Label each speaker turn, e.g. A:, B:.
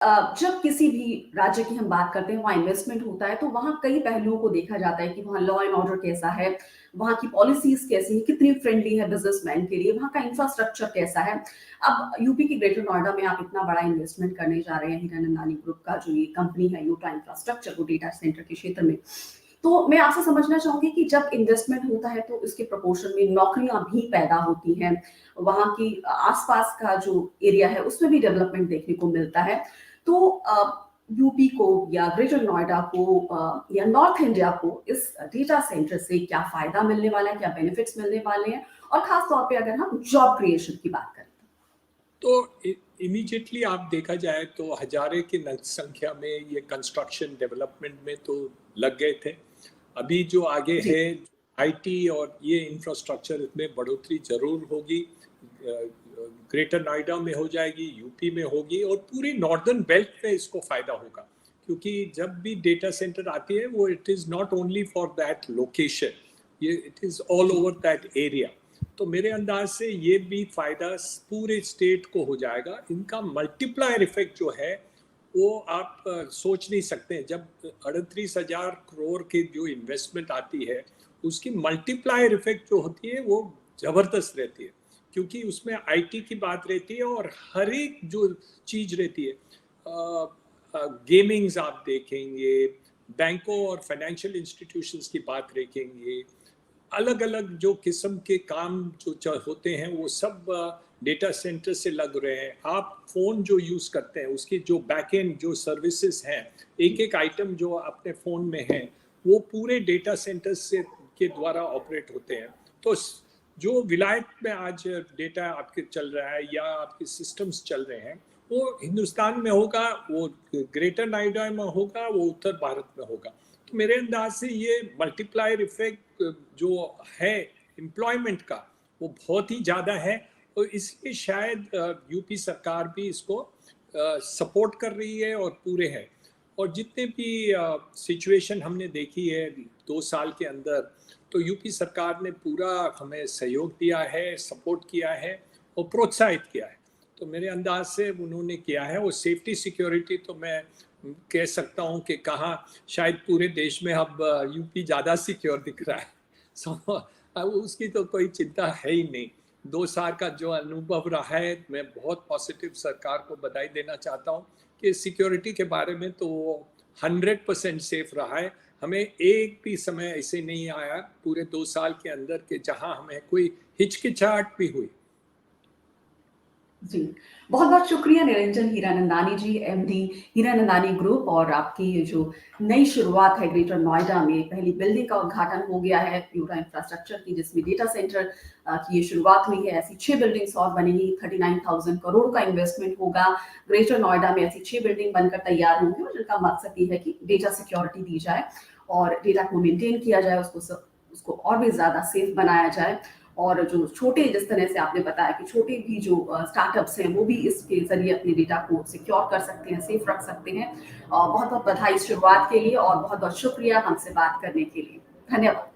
A: जब किसी भी राज्य की हम बात करते हैं, वहाँ इन्वेस्टमेंट होता है, तो वहाँ कई पहलुओं को देखा जाता है कि वहाँ लॉ एंड ऑर्डर कैसा है, वहाँ की पॉलिसीज़ कैसी हैं, कितनी फ्रेंडली है बिज़नेसमैन के लिए, वहाँ का इंफ्रास्ट्रक्चर कैसा है। अब यूपी की ग्रेटर नोएडा में आप इतना बड़ा इन्वेस्टमेंट करने जा रहे हैं, हीरानंदानी ग्रुप का जो ये कंपनी है, यूटा इंफ्रास्ट्रक्चर वो डेटा सेंटर के क्षेत्र में। तो मैं आपसे समझना चाहूँगी कि जब इन्वेस्टमेंट होता है तो इसके प्रोपोर्शन में नौकरियाँ भी पैदा होती हैं। वहाँ की आस-पास का जो एरिया है उसमें भी डेवलपमेंट देखने को मिलता है। तो यूपी को या ग्रेटर नोएडा को या नॉर्थ इंडिया को इस डेटा सेंटर से क्या फ़ायदा मिलने वाला है, क्या बेनिफिट्स मिलने वाले हैं? और ख़ास तौर पे अगर हम जॉब क्रिएशन की बात करें
B: तो इमीडिएटली आप देखा जाए तो हजारे की संख्या में ये कंस्ट्रक्शन डेवलपमेंट में तो लग गए थे। अभी जो आगे
A: जी,
B: है आईटी और ये इंफ्रास्ट्रक्चर में बढ़ोतरी जरूर होगी। ग्रेटर नोएडा में हो जाएगी, यूपी में होगी और पूरी नॉर्दर्न बेल्ट में इसको फायदा होगा, क्योंकि जब भी डेटा सेंटर आती है वो it is not only for that location, ये इट इज ऑल
A: जी,
B: ओवर दैट एरिया। तो मेरे अंदाज से ये भी फायदा पूरे स्टेट को हो जाएगा। इनका मल्टीप्लायर इफेक्ट जो है वो आप सोच नहीं सकते। जब 38,000 करोड़ की जो इन्वेस्टमेंट आती है उसकी मल्टीप्लायर इफेक्ट जो होती है वो जबरदस्त रहती है, क्योंकि उसमें आईटी की बात रहती है और हर एक जो चीज रहती है। गेमिंग्स आप देखेंगे, बैंकों और फाइनेंशियल इंस्टीट्यूशंस की बात देखेंगे, अलग अलग जो किस्म के काम जो होते हैं वो सब डेटा सेंटर से लग रहे हैं। आप फोन जो यूज करते हैं उसकी जो बैकएंड जो सर्विसेज हैं, एक एक आइटम जो अपने फोन में है वो पूरे डेटा सेंटर से के द्वारा ऑपरेट होते हैं। तो जो विलायत में आज डेटा आपके चल रहा है या आपके सिस्टम्स चल रहे हैं वो हिंदुस्तान में होगा, वो ग्रेटर नोएडा में होगा, वो उत्तर भारत में होगा। तो मेरे अंदाज से ये मल्टीप्लायर इफेक्ट जो है एम्प्लॉयमेंट का वो बहुत ही ज़्यादा है, और इसलिए शायद यूपी सरकार भी इसको सपोर्ट कर रही है और पूरे है। और जितने भी सिचुएशन हमने देखी है 2 साल के अंदर, तो यूपी सरकार ने पूरा हमें सहयोग दिया है, सपोर्ट किया है और प्रोत्साहित किया है। तो मेरे अंदाज से उन्होंने किया है। और सेफ्टी सिक्योरिटी तो मैं कह सकता हूँ कि कहाँ शायद पूरे देश में अब यूपी ज़्यादा सिक्योर दिख रहा है। सो उसकी तो कोई चिंता है ही नहीं। 2 साल का जो अनुभव रहा है, मैं बहुत पॉजिटिव सरकार को बधाई देना चाहता हूँ कि सिक्योरिटी के बारे में तो 100% सेफ रहा है। हमें एक भी समय ऐसे नहीं आया पूरे 2 साल के अंदर के जहाँ हमें कोई हिचकिचाहट भी हुई।
A: जी। बहुत-बहुत शुक्रिया निरंजन हीरानंदानी जी, एमडी हीरानंदानी ग्रुप। और आपकी ये जो नई शुरुआत है ग्रेटर नोएडा में, पहली बिल्डिंग का उद्घाटन हो गया है यूटा इंफ्रास्ट्रक्चर की, जिसमें डेटा सेंटर की ये शुरुआत हुई है। ऐसी 6 बिल्डिंग्स और बनेंगी, 39,000 करोड़ का इन्वेस्टमेंट होगा। ग्रेटर नोएडा में ऐसी 6 बिल्डिंग बनकर तैयार होंगी और जिनका मकसद ये है कि डेटा सिक्योरिटी दी जाए और डेटा को मेंटेन किया जाए, उसको और भी ज़्यादा सेफ बनाया जाए। और जो छोटे, जिस तरह से आपने बताया कि छोटे भी जो स्टार्टअप्स हैं वो भी इसके ज़रिए अपने डेटा को सिक्योर कर सकते हैं, सेफ रख सकते हैं। बहुत-बहुत बधाई इस शुरुआत के लिए और बहुत-बहुत शुक्रिया हमसे बात करने के लिए। धन्यवाद।